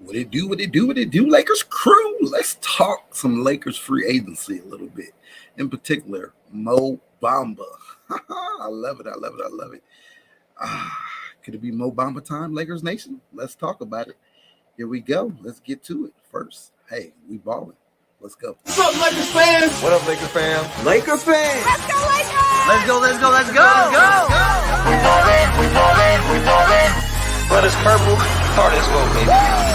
What it do, what it do, what it do, Lakers crew. Let's talk some Lakers free agency a little bit. In particular, Mo Bamba. I love it, I love it, I love it. Could it be Mo Bamba time, Lakers Nation? Let's talk about it. Here we go. Let's get to it. First, hey, we balling. Let's go. What's up, Lakers fans? What up, Lakers fans? Laker fans! Let's go, Lakers! Let's go, let's go, let's go! Let's go! We ballin'. But it's purple, hard as well, baby. We ballin'.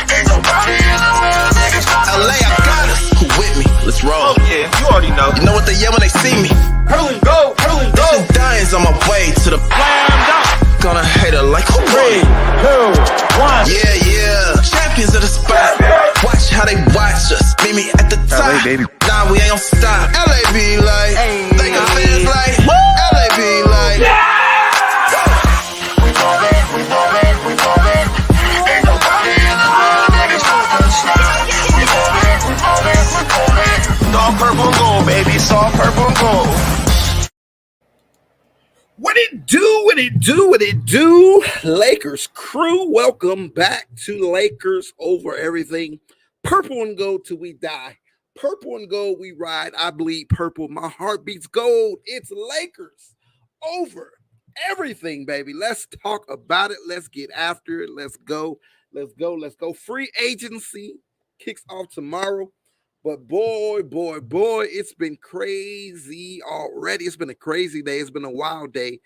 Ain't nobody in the world, niggas. LA, I got us. Who with me? Let's roll. Oh yeah, you already know. You know what they yell when they see me? Hurling go, hurling go! This is Diane's on my way to the Slam dunk! gonna hate her like who 3, 2, 1. Yeah. Champions of the spot. Watch how they watch us. Meet me at the top. LA, baby. Nah, we ain't gon' stop. LA be like, Laker fans like, LA be like. We ballin'. Ain't nobody in the world, niggas. We ballin'. It's all purple and gold, baby. It's all purple and gold. What it do, what it do, what it do, Lakers crew. Welcome back to Lakers Over Everything. Purple and gold till we die. Purple and gold we ride. I bleed purple. My heart beats gold. It's Lakers Over Everything, baby. Let's talk about it. Let's get after it. Let's go. Let's go. Let's go. Free agency kicks off tomorrow. But boy, it's been crazy already. It's been a crazy day. It's been a wild day,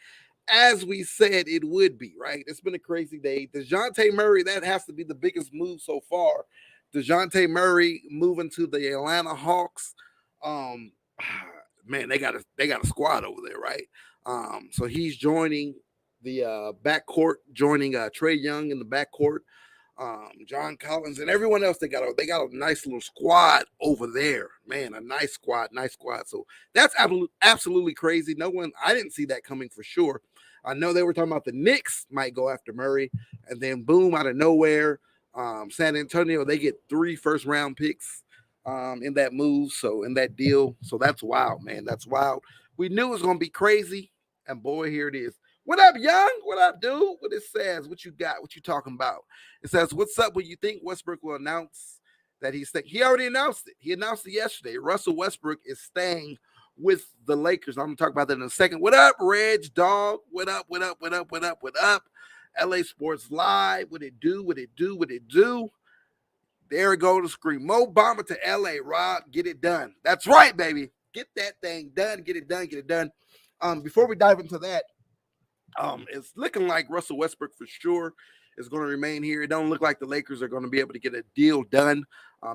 as we said it would be, right? It's been a crazy day. DeJounte Murray, that has to be the biggest move so far. DeJounte Murray moving to the Atlanta Hawks. Man, they got a squad over there, right? So he's joining the backcourt, joining Trae Young in the backcourt. John Collins and everyone else, they got a nice little squad over there, man. A nice squad. So that's absolutely crazy. I didn't see that coming for sure. I know they were talking about the Knicks might go after Murray, and then boom, out of nowhere, San Antonio, they get 3 first-round picks in that move, so in that deal. So that's wild, man. That's wild. We knew it was gonna be crazy, and boy, here it is. What up, Young? What up, dude? What it says? What you got? What you talking about? It says, what's up? What you think Westbrook will announce that he's staying? He already announced it. He announced it yesterday. Russell Westbrook is staying with the Lakers. I'm going to talk about that in a second. What up, Reg Dog? What up? LA Sports Live. What it do? There it go to screen. Mo Bamba to LA, Rob. Get it done. That's right, baby. Get that thing done. Get it done. Before we dive into that, it's looking like Russell Westbrook for sure is going to remain here. It don't look like the Lakers are going to be able to get a deal done.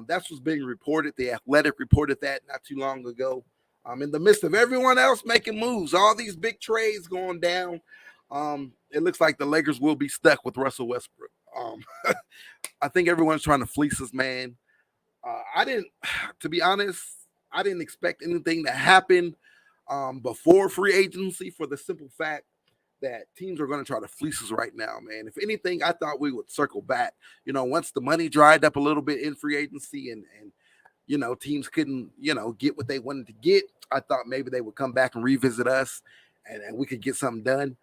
That's what's being reported. The Athletic reported that not too long ago. In the midst of everyone else making moves, all these big trades going down, it looks like the Lakers will be stuck with Russell Westbrook. I think everyone's trying to fleece this man. To be honest, I didn't expect anything to happen before free agency for the simple fact that teams are going to try to fleece us right now, man. If anything, I thought we would circle back, once the money dried up a little bit in free agency and teams couldn't, get what they wanted to get. I thought maybe they would come back and revisit us and we could get something done.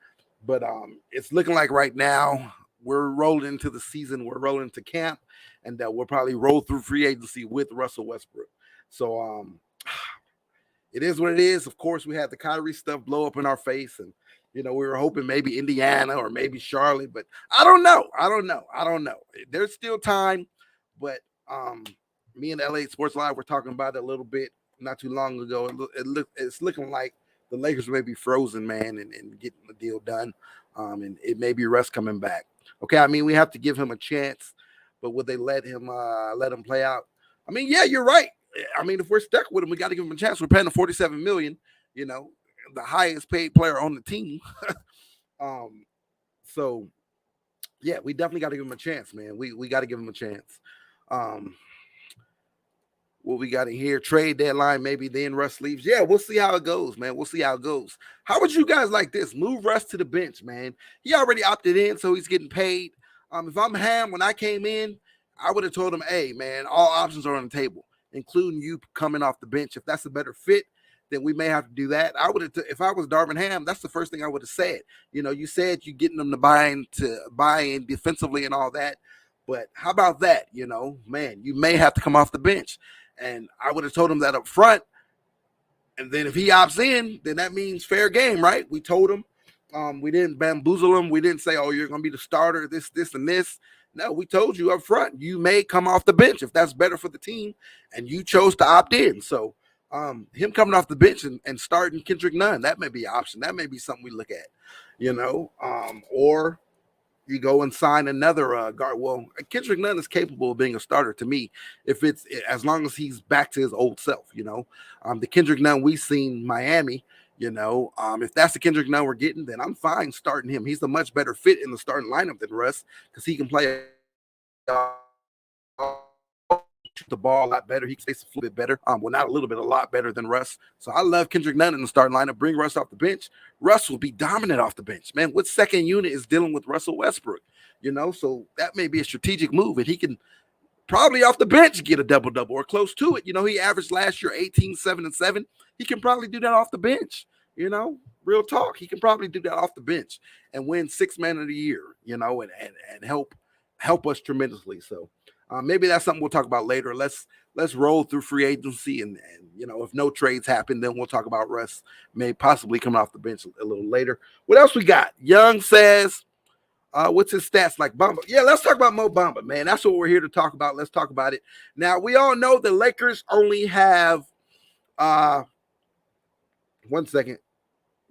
But it's looking like right now we're rolling into the season. We're rolling into camp and we'll probably roll through free agency with Russell Westbrook. So it is what it is. Of course, we had the Kyrie stuff blow up in our face and, we were hoping maybe Indiana or maybe Charlotte, but I don't know. There's still time, but me and LA Sports Live were talking about it a little bit not too long ago. It's looking like the Lakers may be frozen, man, and getting the deal done, and it may be Russ coming back. Okay, I mean, we have to give him a chance, but would they let him play out? I mean, yeah, you're right. I mean, if we're stuck with him, we got to give him a chance. We're paying him $47 million, the highest paid player on the team. So yeah, we definitely got to give him a chance, man. We got to give him a chance. What we got in here, trade deadline, maybe then Russ leaves. Yeah, we'll see how it goes, man. We'll see how it goes. How would you guys like this? Move Russ to the bench, man. He already opted in, so he's getting paid. If I'm Ham, when I came in, I would have told him, hey, man, all options are on the table, including you coming off the bench. If that's a better fit, then we may have to do that. I would have, if I was Darvin Ham, that's the first thing I would have said. You said you getting them to buy in defensively and all that, but how about that? Man, you may have to come off the bench, and I would have told him that up front. And then if he opts in, then that means fair game, right? We told him. We didn't bamboozle him. We didn't say, oh, you're going to be the starter, this, and this. No, we told you up front, you may come off the bench if that's better for the team, and you chose to opt in. So him coming off the bench and starting Kendrick Nunn, that may be an option. That may be something we look at, or you go and sign another guard. Well, Kendrick Nunn is capable of being a starter to me if it's as long as he's back to his old self. The Kendrick Nunn we've seen Miami. If that's the Kendrick Nunn we're getting, then I'm fine starting him. He's a much better fit in the starting lineup than Russ because he can play the ball a lot better. He can space a little bit better. Well, not a little bit, a lot better than Russ. So I love Kendrick Nunn in the starting lineup. Bring Russ off the bench. Russ will be dominant off the bench. Man, what second unit is dealing with Russell Westbrook? So that may be a strategic move, and he can probably off the bench get a double-double or close to it. He averaged last year 18, 7, and 7. He can probably do that off the bench. Real talk. He can probably do that off the bench and win 6th Man of the Year, and help us tremendously. So maybe that's something we'll talk about later. Let's roll through free agency and if no trades happen, then we'll talk about Russ may possibly come off the bench a little later. What else we got? Young says, what's his stats like Bamba? Yeah, let's talk about Mo Bamba, man. That's what we're here to talk about. Let's talk about it. Now, we all know the Lakers only have one second.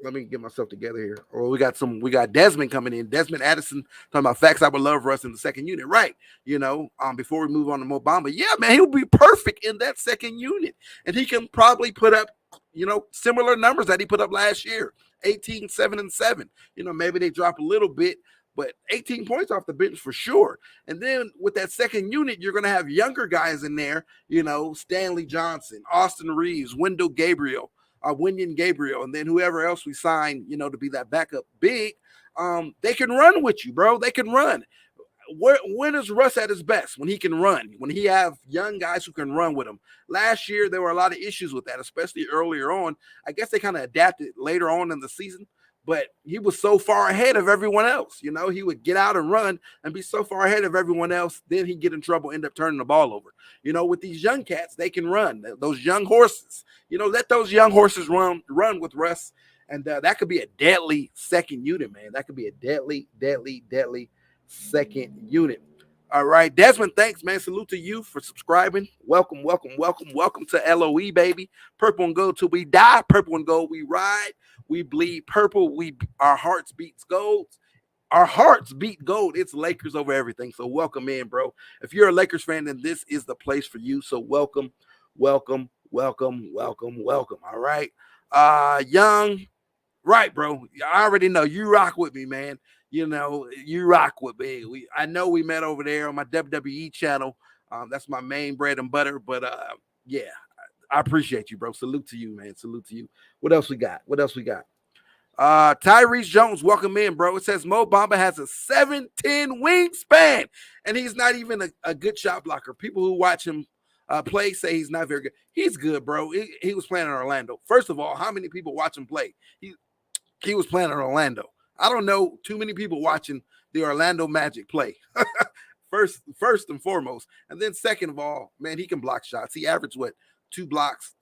Let me get myself together here. Or we got Desmond coming in. Desmond Addison talking about facts. I would love Russ in the second unit. Right. Before we move on to Mo Bamba. Yeah, man, he'll be perfect in that second unit. And he can probably put up, similar numbers that he put up last year. 18, 7, and 7. Maybe they drop a little bit, but 18 points off the bench for sure. And then with that second unit, you're going to have younger guys in there, Stanley Johnson, Austin Reeves, Wendell Gabriel, Wenyen Gabriel, and then whoever else we sign, to be that backup big. They can run with you, bro. They can run. When is Russ at his best? When he can run, when he have young guys who can run with him. Last year, there were a lot of issues with that, especially earlier on. I guess they kind of adapted later on in the season. But he was so far ahead of everyone else. He would get out and run and be so far ahead of everyone else. Then he'd get in trouble, end up turning the ball over. With these young cats, they can run. Those young horses, let those young horses run with Russ. And that could be a deadly second unit, man. That could be a deadly, deadly, deadly second unit. All right, Desmond, thanks, man. Salute to you for subscribing. Welcome, welcome, welcome, welcome to LOE, baby. Purple and gold till we die. Purple and gold we ride. We bleed purple. Our hearts beats gold. Our hearts beat gold. It's Lakers over everything. So welcome in, bro. If you're a Lakers fan, then this is the place for you. So welcome, welcome, welcome, welcome, welcome. All right. Young, right, bro. I already know you rock with me, man. You rock with me. I know we met over there on my WWE channel. That's my main bread and butter. But yeah, I appreciate you, bro. Salute to you, man. Salute to you. What else we got? Tyrese Jones, welcome in, bro. It says Mo Bamba has a 7'10" wingspan, and he's not even a good shot blocker. People who watch him play say he's not very good. He's good, bro. He was playing in Orlando. First of all, how many people watch him play? He was playing in Orlando. I don't know too many people watching the Orlando Magic play. First and foremost. And then second of all, man, he can block shots. He averaged two blocks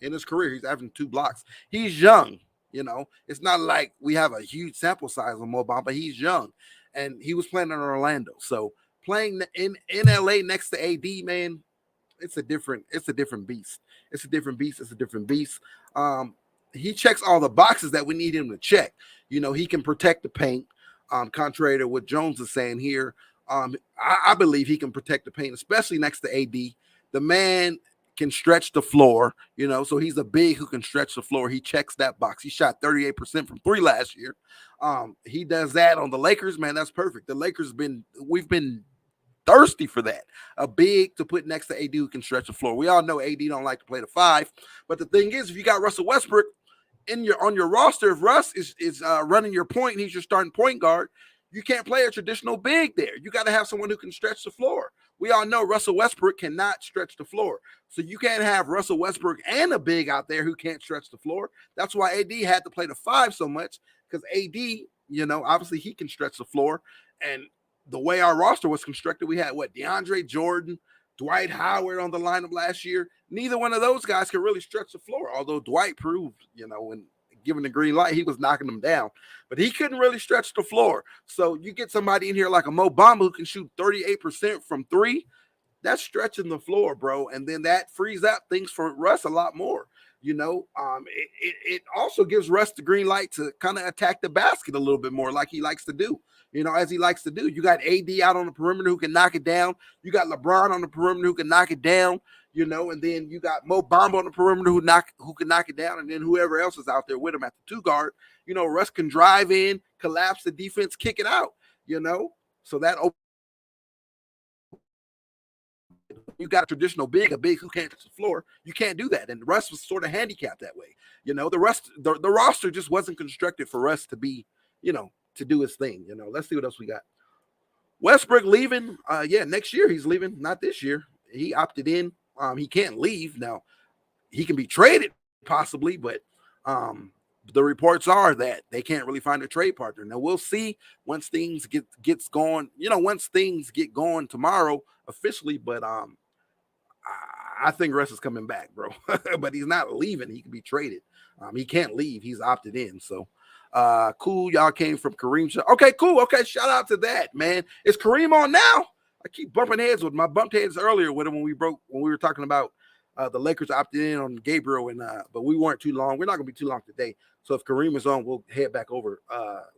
in his career. He's averaging 2 blocks. He's young, It's not like we have a huge sample size on Mo Bamba. He's young. And he was playing in Orlando. So playing in LA next to AD, man, it's a different beast. It's a different beast. He checks all the boxes that we need him to check. He can protect the paint, contrary to what Jones is saying here. I believe he can protect the paint, especially next to AD. The man can stretch the floor, so he's a big who can stretch the floor. He checks that box. He shot 38% from 3 last year. He does that on the Lakers, man. That's perfect. The Lakers we've been thirsty for that. A big to put next to AD who can stretch the floor. We all know AD don't like to play the 5, but the thing is, if you got Russell Westbrook on your roster, if Russ is running your point and he's your starting point guard, you can't play a traditional big there. You got to have someone who can stretch the floor. we all know Russell Westbrook cannot stretch the floor. So you can't have Russell Westbrook and a big out there who can't stretch the floor. That's why AD had to play the 5 so much, because AD, obviously he can stretch the floor. And the way our roster was constructed, we had DeAndre Jordan, Dwight Howard on the lineup last year. Neither one of those guys could really stretch the floor, although Dwight proved, when given the green light, he was knocking them down. But he couldn't really stretch the floor. So you get somebody in here like a Mo Bamba who can shoot 38% from 3. That's stretching the floor, bro. And then that frees up things for Russ a lot more. It also gives Russ the green light to kind of attack the basket a little bit more, like he likes to do. As he likes to do. You got AD out on the perimeter who can knock it down. You got LeBron on the perimeter who can knock it down. And then you got Mo Bamba on the perimeter who can knock it down, and then whoever else is out there with him at the 2 guard. Russ can drive in, collapse the defense, kick it out. So that you got a traditional big, a big who can't touch the floor. You can't do that. And Russ was sort of handicapped that way. The roster just wasn't constructed for Russ to be, to do his thing. Let's see what else we got. Westbrook leaving. Next year he's leaving, not this year. He opted in. He can't leave. Now, he can be traded possibly, but the reports are that they can't really find a trade partner. Now, we'll see once things gets going, once things get going tomorrow officially, but I think Russ is coming back, bro. But he's not leaving. He can be traded. He can't leave. He's opted in. So cool. Y'all came from Kareem. Okay, cool. Okay, shout out to that, man. Is Kareem on now? I keep bumping heads with him. I bumped heads earlier with him when we were talking about the Lakers opted in on Gabriel, and but we weren't too long. We're not gonna be too long today. So if Kareem is on, we'll head back over.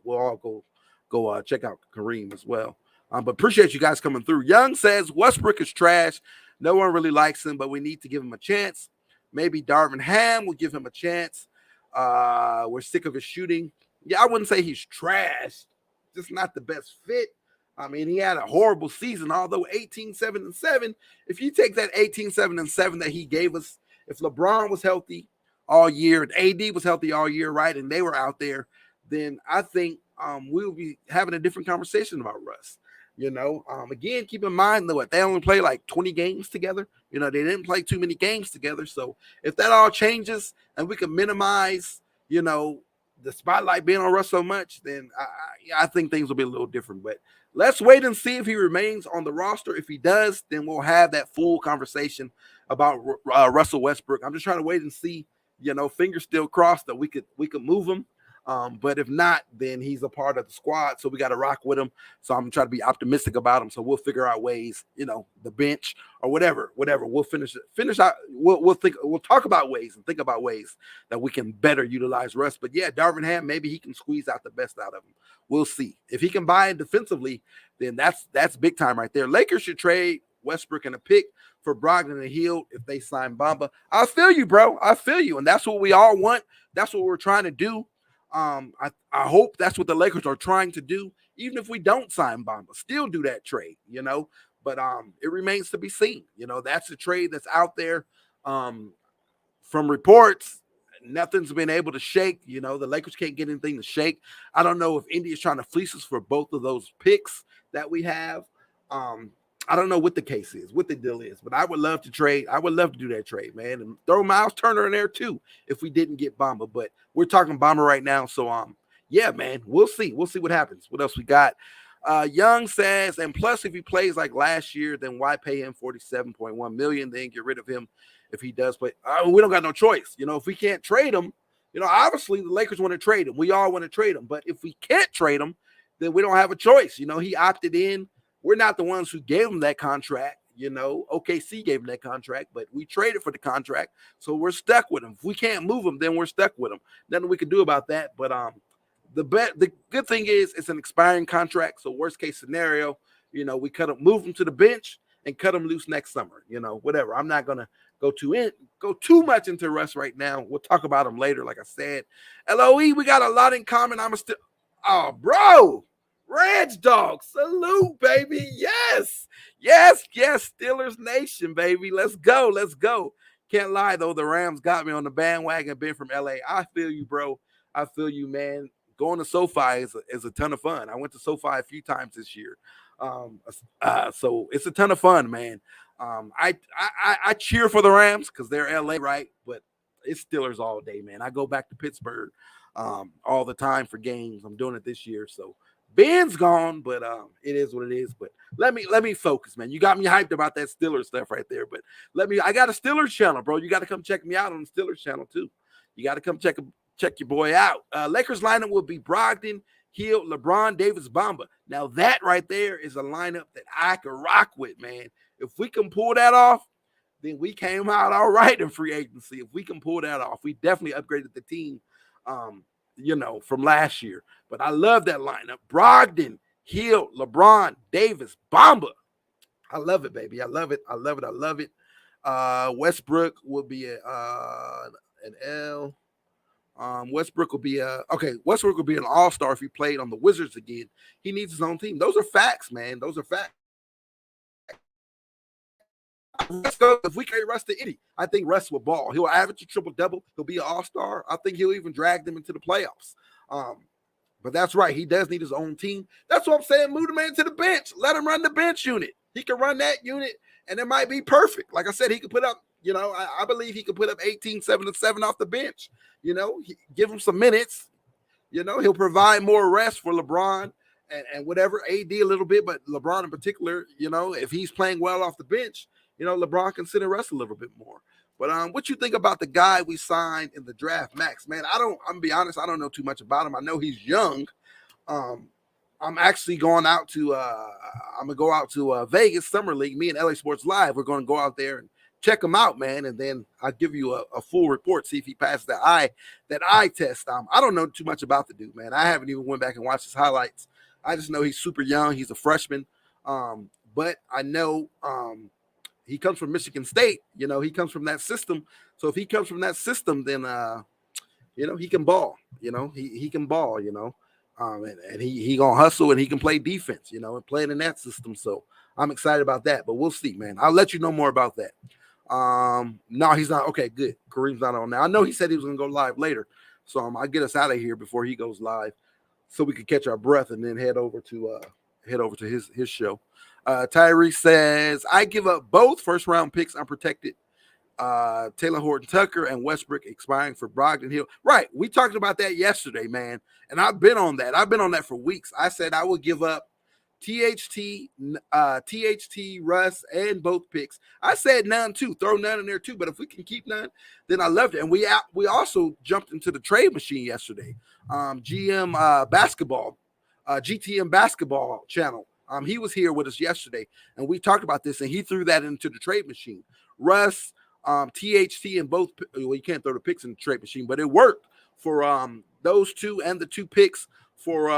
We'll all go check out Kareem as well. But appreciate you guys coming through. Young says Westbrook is trash. No one really likes him, but we need to give him a chance. Maybe Darvin Ham will give him a chance. We're sick of his shooting. Yeah, I wouldn't say he's trash. Just not the best fit. I mean, he had a horrible season, although 18-7-7. If you take that 18-7-7 that he gave us, if LeBron was healthy all year and AD was healthy all year, right, and they were out there, then I think we'll be having a different conversation about Russ. Again, keep in mind though, they only play like 20 games together. They didn't play too many games together. So if that all changes and we can minimize, the spotlight being on Russ so much, then I think things will be a little different. But let's wait and see if he remains on the roster. If he does, then we'll have that full conversation about Russell Westbrook. I'm just trying to wait and see, fingers still crossed that we could move him. But if not, then he's a part of the squad, so we got to rock with him. So I'm trying to be optimistic about him. So we'll figure out ways, the bench or whatever. We'll finish out. We'll talk about ways and think about ways that we can better utilize Russ. But yeah, Darvin Ham, maybe he can squeeze out the best out of him. We'll see. If he can buy in defensively, then that's big time right there. Lakers should trade Westbrook and a pick for Brogdon and Hield if they sign Bamba. I feel you, bro. I feel you, and that's what we all want. That's what we're trying to do. I hope that's what the Lakers are trying to do. Even if we don't sign Bamba, still do that trade, But it remains to be seen. That's a trade that's out there. From reports, nothing's been able to shake. The Lakers can't get anything to shake. I don't know if India's trying to fleece us for both of those picks that we have. I don't know what the case is, what the deal is, but I would love to trade. I would love to do that trade, man, and throw Miles Turner in there too if we didn't get Bamba. But we're talking Bamba right now, so yeah, man, we'll see. We'll see what happens. What else we got? Young says, and plus, if he plays like last year, then why pay him $47.1 million? Then get rid of him if he does play. We don't got no choice. If we can't trade him, obviously the Lakers want to trade him. We all want to trade him, but if we can't trade him, then we don't have a choice. He opted in. We're not the ones who gave him that contract. OKC gave him that contract, but we traded for the contract, so we're stuck with him. If we can't move him, then we're stuck with him. Nothing we can do about that. But the good thing is it's an expiring contract, so worst case scenario, we move him to the bench and cut him loose next summer. Whatever. I'm not gonna go too much into Russ right now. We'll talk about him later. Like I said, LOE, we got a lot in common. Bro. Reg Dog, salute, baby. Yes. Steelers Nation, baby. Let's go. Can't lie, though. The Rams got me on the bandwagon, being from LA. I feel you, bro. I feel you, man. Going to SoFi is a ton of fun. I went to SoFi a few times this year. So it's a ton of fun, man. I cheer for the Rams because they're LA, right? But it's Steelers all day, man. I go back to Pittsburgh all the time for games. I'm doing it this year, so Ben's gone, but it is what it is. But let me focus, man. You got me hyped about that Steelers stuff right there. But I got a Steelers channel, bro. You got to come check me out on the Steelers channel too. You got to come check your boy out. Lakers lineup will be Brogdon, Hill, LeBron, Davis, Bamba. Now that right there is a lineup that I could rock with, man. If we can pull that off, then we came out all right in free agency. If we can pull that off, we definitely upgraded the team, from last year. But I love that lineup. Brogdon, Hill, LeBron, Davis, Bamba. I love it, baby. I love it. I love it. I love it. Westbrook will be an L. Westbrook will be Westbrook will be an all-star if he played on the Wizards again. He needs his own team. Those are facts, man. Those are facts. Let's go. If we carry Russ to Indy, I think Russ will ball. He'll average a triple-double. He'll be an all-star. I think he'll even drag them into the playoffs. But that's right. He does need his own team. That's what I'm saying. Move the man to the bench. Let him run the bench unit. He can run that unit, and it might be perfect. Like I said, he could put up, I believe he could put up 18, 7, and 7 off the bench. Give him some minutes. He'll provide more rest for LeBron and whatever, AD a little bit, but LeBron in particular, if he's playing well off the bench, LeBron can sit and rest a little bit more. But what you think about the guy we signed in the draft, Max? Man, I'm gonna be honest, I don't know too much about him. I know he's young. I'm actually going out to I'm gonna go out to Vegas Summer League. Me and LA Sports Live, we're gonna go out there and check him out, man, and then I'll give you a full report, see if he passes that eye test. I don't know too much about the dude, man. I haven't even went back and watched his highlights. I just know he's super young. He's a freshman, but I know he comes from Michigan State. He comes from that system. So if he comes from that system, then he can ball. He can ball. And he gonna hustle and he can play defense. And playing in that system. So I'm excited about that. But we'll see, man. I'll let you know more about that. No, he's not. Okay, good. Kareem's not on now. I know he said he was gonna go live later, so I'll get us out of here before he goes live, so we can catch our breath and then head over to his show. Tyree says, I give up both first round picks unprotected. Taylor Horton Tucker and Westbrook expiring for Brogdon Hill. Right. We talked about that yesterday, man. And I've been on that. I've been on that for weeks. I said I would give up THT, Russ, and both picks. I said none too. Throw none in there too. But if we can keep none, then I loved it. And we also jumped into the trade machine yesterday. GTM basketball channel. He was here with us yesterday, and we talked about this, and he threw that into the trade machine. Russ, THT, and both. Well, you can't throw the picks in the trade machine, but it worked for those two and the two picks for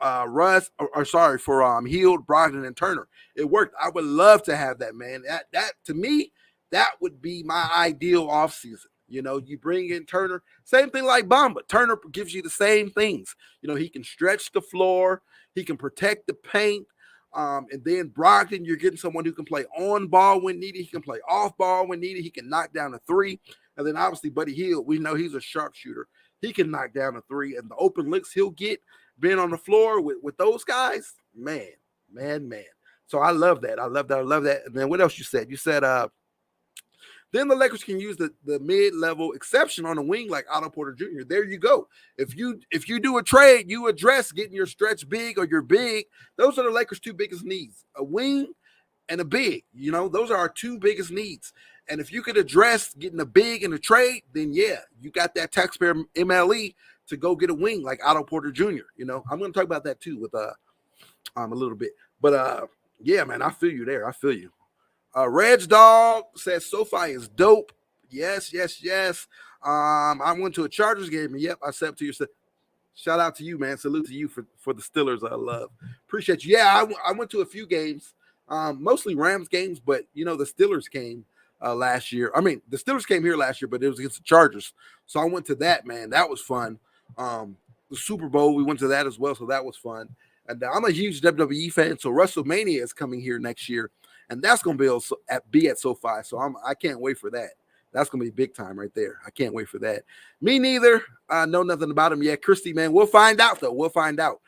Russ, for Hield, Brogdon, and Turner. It worked. I would love to have that, man. That to me, that would be my ideal offseason. You bring in Turner, same thing like Bamba. Turner gives you the same things. He can stretch the floor, he can protect the paint. And then Brogdon, you're getting someone who can play on ball when needed. He can play off ball when needed. He can knock down a three. And then obviously Buddy Hield, we know he's a sharpshooter. He can knock down a three. And the open looks he'll get being on the floor with those guys, man. So I love that. I love that. And then what else you said? You said then the Lakers can use the mid-level exception on the wing like Otto Porter Jr. There you go. If you do a trade, you address getting your stretch big or your big. Those are the Lakers' two biggest needs, a wing and a big. Those are our two biggest needs. And if you could address getting a big in a trade, then yeah, you got that taxpayer MLE to go get a wing like Otto Porter Jr. I'm going to talk about that too with a little bit. But yeah, man, I feel you there. I feel you. Reg Dog says SoFi is dope. Yes. I went to a Chargers game, and yep, I said to you, shout out to you, man. Salute to you for the Steelers. I love. Appreciate you. Yeah, I went to a few games, mostly Rams games, but the Steelers came last year. I mean, the Steelers came here last year, but it was against the Chargers. So I went to that, man. That was fun. The Super Bowl, we went to that as well, so that was fun. And I'm a huge WWE fan, so WrestleMania is coming here next year. And that's going to be at SoFi. So I can't wait for that. That's going to be big time right there. I can't wait for that. Me neither. I know nothing about him yet. Christy, man, we'll find out, though. We'll find out.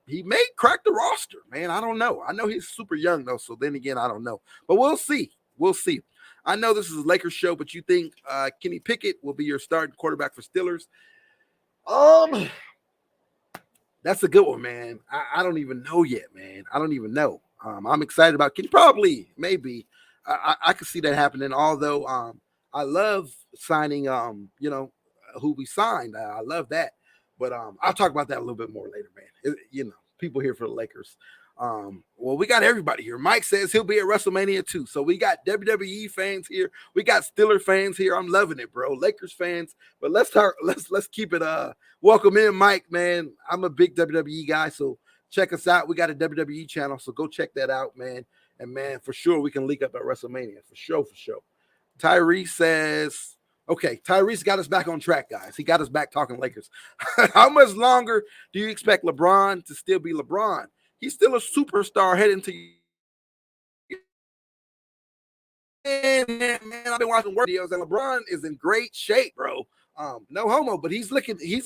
he may crack the roster, man. I don't know. I know he's super young though, so then again, I don't know. But we'll see. We'll see. I know this is a Lakers show, but you think Kenny Pickett will be your starting quarterback for Steelers? That's a good one, man. I don't even know yet, man. I don't even know. I'm excited about Kenny. Probably, maybe. I could see that happening. Although I love signing, who we signed. I love that. But I'll talk about that a little bit more later, man. People here for the Lakers. Well, we got everybody here. Mike says he'll be at WrestleMania too. So we got WWE fans here. We got Steeler fans here. I'm loving it, bro. Lakers fans. But let's keep it welcome in, Mike, man. I'm a big WWE guy, so check us out. We got a WWE channel, so go check that out, man. And man, for sure we can link up at WrestleMania. For sure. Tyrese says, okay, Tyrese got us back on track, guys. He got us back talking Lakers. How much longer do you expect LeBron to still be LeBron? He's still a superstar heading to. Man, I've been watching work videos, and LeBron is in great shape, bro. No homo, but he's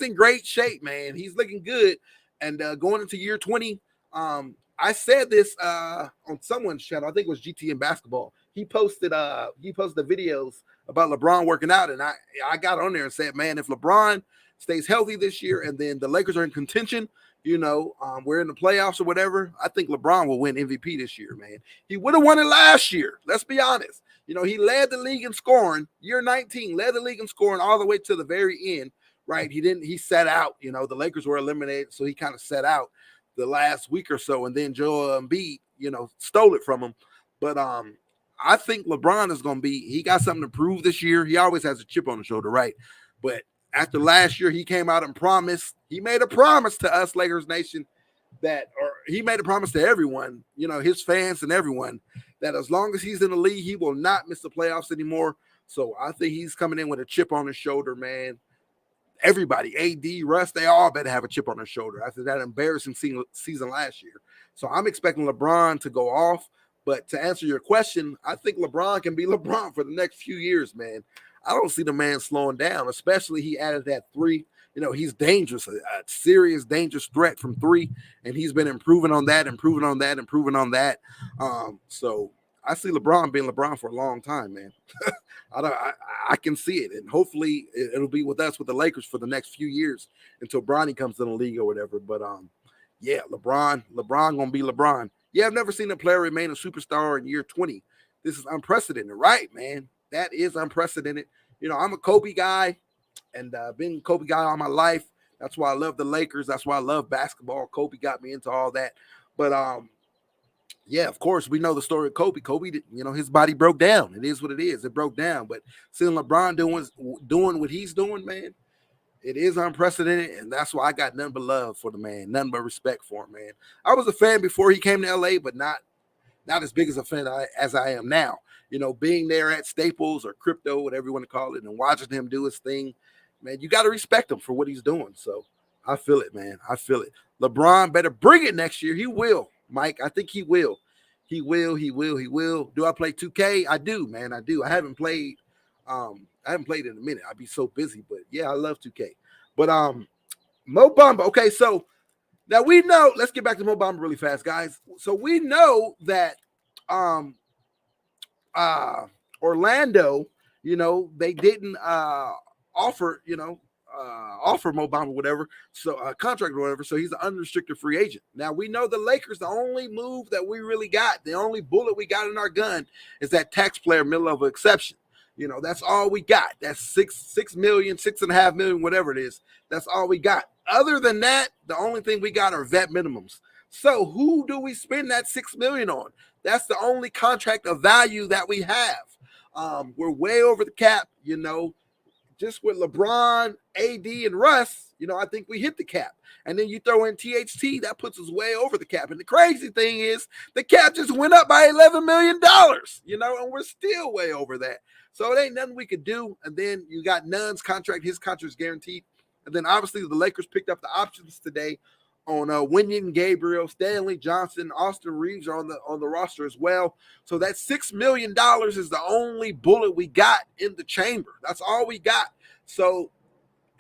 in great shape, man. He's looking good. And going into year 20, I said this on someone's channel. I think it was GTN Basketball. He posted the videos about LeBron working out, and I got on there and said, man, if LeBron stays healthy this year, and then the Lakers are in contention, we're in the playoffs or whatever, I think LeBron will win MVP this year, man. He would have won it last year. Let's be honest. He led the league in scoring. Year 19, led the league in scoring all the way to the very end, right? He sat out. The Lakers were eliminated, so he kind of sat out the last week or so, and then Joel Embiid, stole it from him. But I think LeBron is going to he got something to prove this year. He always has a chip on the shoulder, right? But after last year, he came out and promised. He made a promise to us, Lakers Nation, or he made a promise to everyone, his fans and everyone, that as long as he's in the league, he will not miss the playoffs anymore. So I think he's coming in with a chip on his shoulder, man. Everybody, AD, Russ, they all better have a chip on their shoulder after that embarrassing season last year. So I'm expecting LeBron to go off. But to answer your question, I think LeBron can be LeBron for the next few years, man. I don't see the man slowing down, especially he added that 3. He's dangerous, a serious, dangerous threat from 3, and he's been improving on that. So I see LeBron being LeBron for a long time, man. I can see it, and hopefully it'll be with us with the Lakers for the next few years until Bronny comes in the league or whatever. But yeah, LeBron gonna be LeBron. Yeah, I've never seen a player remain a superstar in year 20. This is unprecedented, right, man? That is unprecedented. I'm a Kobe guy, and been a Kobe guy all my life. That's why I love the Lakers. That's why I love basketball. Kobe got me into all that. But yeah, of course, we know the story of Kobe. Kobe, his body broke down. It is what it is. It broke down. But seeing LeBron doing what he's doing, man, it is unprecedented, and that's why I got nothing but love for the man, nothing but respect for him, man. I was a fan before he came to LA, but not as big as a fan as I am now. Being there at Staples or Crypto, whatever you want to call it, and watching him do his thing, man, you got to respect him for what he's doing. So I feel it, man. I feel it. LeBron better bring it next year. He will, Mike. I think he will. He will. Do I play 2K? I do, man. I do. I haven't played in a minute. I'd be so busy, but yeah, I love 2K. But Mo Bamba. Okay, so now we know. Let's get back to Mo Bamba really fast, guys. So we know that Orlando, they didn't offer Mo Bamba whatever, so a contract or whatever. So he's an unrestricted free agent. Now we know the Lakers. The only move that we really got, the only bullet we got in our gun, is that tax player middle of exception. That's all we got. That's 6 million, 6.5 million, whatever it is. That's all we got. Other than that, the only thing we got are vet minimums. So who do we spend that 6 million on? That's the only contract of value that we have. We're way over the cap, just with LeBron, AD, and Russ, I think we hit the cap. And then you throw in THT, that puts us way over the cap. And the crazy thing is the cap just went up by $11 million, and we're still way over that. So it ain't nothing we could do. And then you got Nunn's contract. His contract is guaranteed. And then obviously the Lakers picked up the options today on Winion, Gabriel, Stanley Johnson, Austin Reeves are on the roster as well. So that $6 million is the only bullet we got in the chamber. That's all we got. So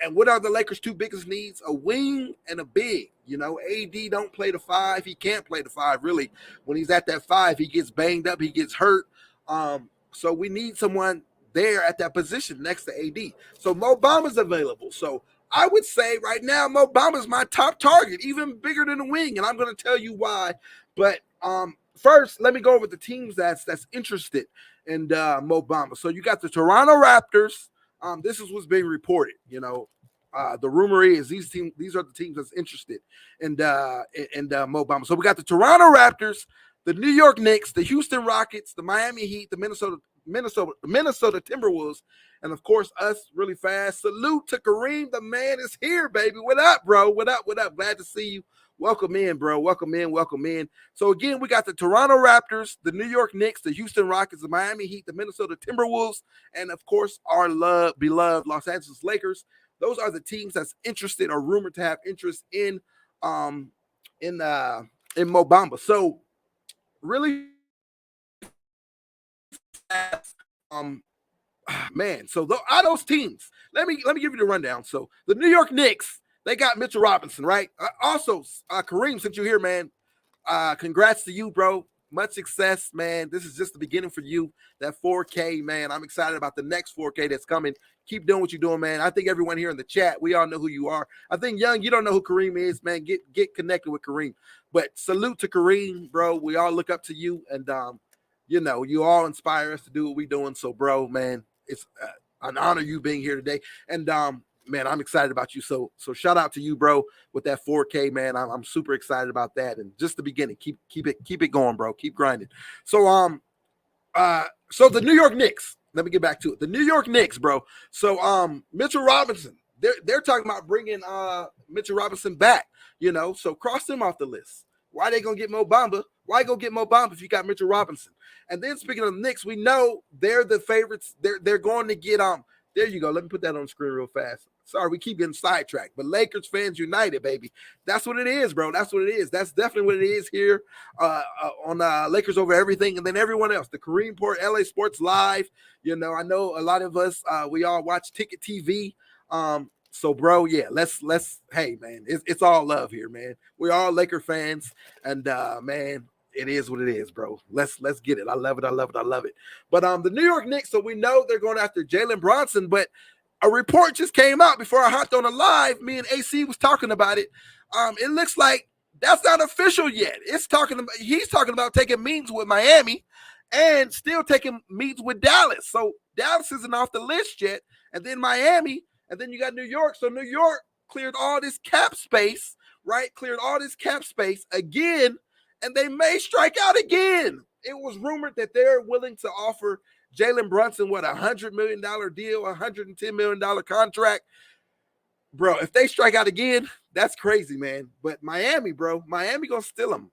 And what are the Lakers' two biggest needs? A wing and a big. You know, AD don't play the 5. He can't play the 5, really. When he's at that 5, he gets banged up. He gets hurt. So we need someone there at that position next to AD. So Mo Bamba's available. So I would say right now, Mo Bamba's my top target, even bigger than the wing. And I'm going to tell you why. But first, let me go over the teams that's interested in Mo Bamba. So you got the Toronto Raptors. This is what's being reported. You know, the rumor is these are the teams that's interested in Mo Bamba. So we got the Toronto Raptors, the New York Knicks, the Houston Rockets, the Miami Heat, the Minnesota Timberwolves, and of course us. Really fast. Salute to Kareem. The man is here, baby. What up, bro? What up? What up? Glad to see you. Welcome in, bro. Welcome in. Welcome in. So again, we got the Toronto Raptors, the New York Knicks, the Houston Rockets, the Miami Heat, the Minnesota Timberwolves, and of course our beloved Los Angeles Lakers. Those are the teams that's interested or rumored to have interest in Mo Bamba. So really, man. So are those teams? Let me give you the rundown. So the New York Knicks. They got Mitchell Robinson, right? Also, Kareem, since you're here, man, congrats to you, bro. Much success, man. This is just the beginning for you. That 4K, man. I'm excited about the next 4K that's coming. Keep doing what you're doing, man. I think everyone here in the chat, we all know who you are. I think, Young, you don't know who Kareem is, man. Get connected with Kareem. But salute to Kareem, bro. We all look up to you, and you know, you all inspire us to do what we're doing. So, bro, man, it's an honor you being here today. And man, I'm excited about you. So shout out to you, bro, with that 4K, man. I'm super excited about that. And just the beginning. Keep it going, bro. Keep grinding. So so the New York Knicks. Let me get back to it. The New York Knicks, bro. So Mitchell Robinson. They're talking about bringing Mitchell Robinson back. You know, so cross them off the list. Why they gonna get Mo Bamba? Why go get Mo Bamba if you got Mitchell Robinson? And then speaking of the Knicks, we know they're the favorites. They're going to get There you go. Let me put that on the screen real fast. Sorry, we keep getting sidetracked, but Lakers fans united, baby. That's what it is, bro. That's what it is. That's definitely what it is here on Lakers Over Everything, and then everyone else. The Kareem Port, LA Sports Live. You know, I know a lot of us. We all watch Ticket TV. So, bro, yeah, let's. Hey, man, it's all love here, man. We're all Laker fans, and man, it is what it is, bro. Let's get it. I love it. I love it. I love it. But the New York Knicks. So we know they're going after Jalen Brunson, but a report just came out before I hopped on the live. Me and AC was talking about it. It looks like that's not official yet. He's talking about taking meetings with Miami and still taking meetings with Dallas. So Dallas isn't off the list yet. And then Miami, and then you got New York. So New York cleared all this cap space, right? Cleared all this cap space again, and they may strike out again. It was rumored that they're willing to offer Jalen Brunson, what, $100 million deal, $110 million contract. Bro, if they strike out again, that's crazy, man. But Miami, bro, Miami gonna steal him.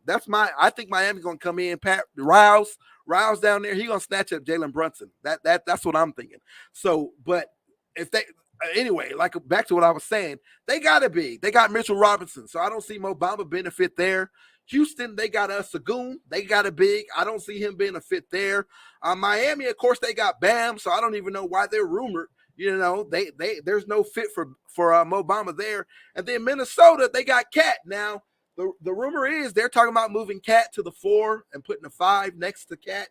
I think Miami gonna come in, Pat Riles down there, he gonna snatch up Jalen Brunson. That's what I'm thinking. So, but if they anyway, like back to what I was saying, they got Mitchell Robinson. So I don't see Mo Bamba being a fit there. Houston, they got a Sagoon. They got a big. I don't see him being a fit there. Miami, of course, they got Bam. So I don't even know why they're rumored. You know, there's no fit for Mo Bamba there. And then Minnesota, they got Cat. Now, the rumor is they're talking about moving Cat to the 4 and putting a 5 next to Cat.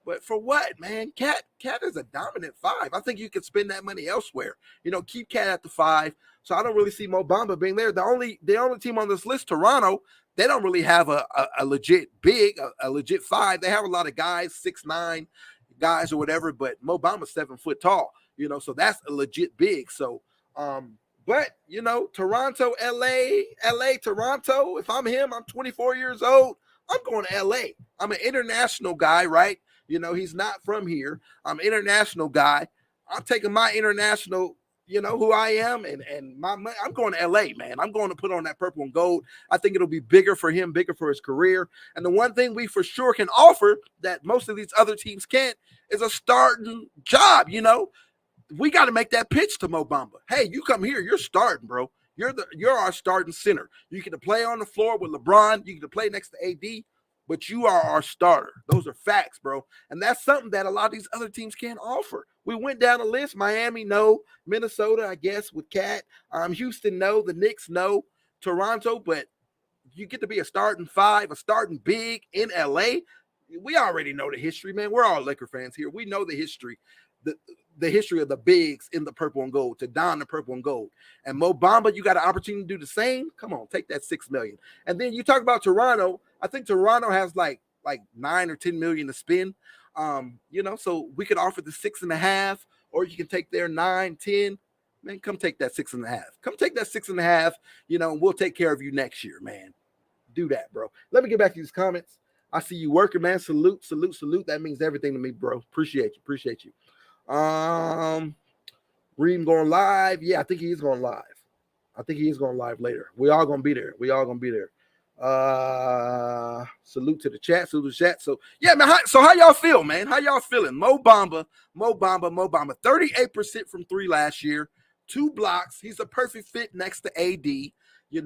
But for what, man? Cat is a dominant 5. I think you could spend that money elsewhere. You know, keep Cat at the 5. So I don't really see Mo Bamba being there. The only team on this list, Toronto, they don't really have a legit big, a legit 5. They have a lot of guys, 6'9" guys or whatever, but Mo Bamba's 7 foot tall, you know, so that's a legit big. So, but you know, Toronto, LA, Toronto, if I'm him, I'm 24 years old. I'm going to LA. I'm an international guy, right? You know, he's not from here. I'm an international guy. I'm taking my international, you know, who I am, and I'm going to LA, man. I'm going to put on that purple and gold. I think it'll be bigger for him, bigger for his career. And the one thing we for sure can offer that most of these other teams can't is a starting job. You know, we got to make that pitch to Mo Bamba. Hey, you come here, you're starting, bro. You're our starting center. You get to play on the floor with LeBron. You get to play next to AD, but you are our starter. Those are facts, bro. And that's something that a lot of these other teams can't offer. We went down the list. Miami, no. Minnesota, I guess, with Cat. Houston, no. The Knicks, no. Toronto, but you get to be a starting five, a starting big in LA. We already know the history, man. We're all Laker fans here. We know the history, the history of the bigs in the purple and gold, to don the purple and gold. And Mo Bamba, you got an opportunity to do the same. Come on, take that $6 million. And then you talk about Toronto. I think Toronto has like 9 or 10 million to spend. So we could offer the 6.5, or you can take their 9, 10. Man, come take that 6.5. Come take that 6.5. And we'll take care of you next year, man. Do that, bro. Let me get back to these comments. I see you working, man. Salute. That means everything to me, bro. Appreciate you. Reem going live. Yeah, I think he's going live. Later. We all gonna be there. Salute to the chat. So yeah, man. How y'all feel, man? How y'all feeling? Mo Bamba. 38% from 3 last year. 2 blocks. He's a perfect fit next to AD. You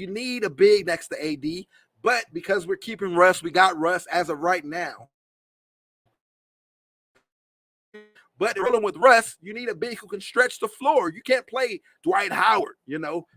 need a big next to AD, but because we're keeping Russ, we got Russ as of right now. But rolling with Russ, you need a big who can stretch the floor. You can't play Dwight Howard,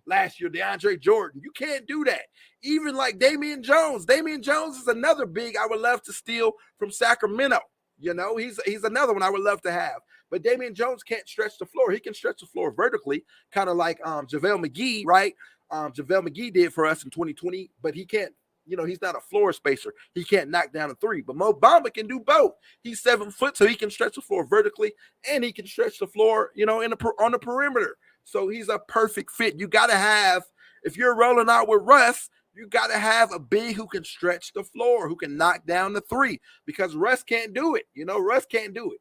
last year, DeAndre Jordan. You can't do that. Even like Damian Jones. Damian Jones is another big I would love to steal from Sacramento. He's another one I would love to have. But Damian Jones can't stretch the floor. He can stretch the floor vertically, kind of like JaVale McGee, right? JaVale McGee did for us in 2020, but he can't. He's not a floor spacer. He can't knock down a 3. But Mo Bamba can do both. He's 7 foot, so he can stretch the floor vertically, and he can stretch the floor, on the perimeter. So he's a perfect fit. You got to have, if you're rolling out with Russ, you got to have a big who can stretch the floor, who can knock down the 3, because Russ can't do it. Russ can't do it.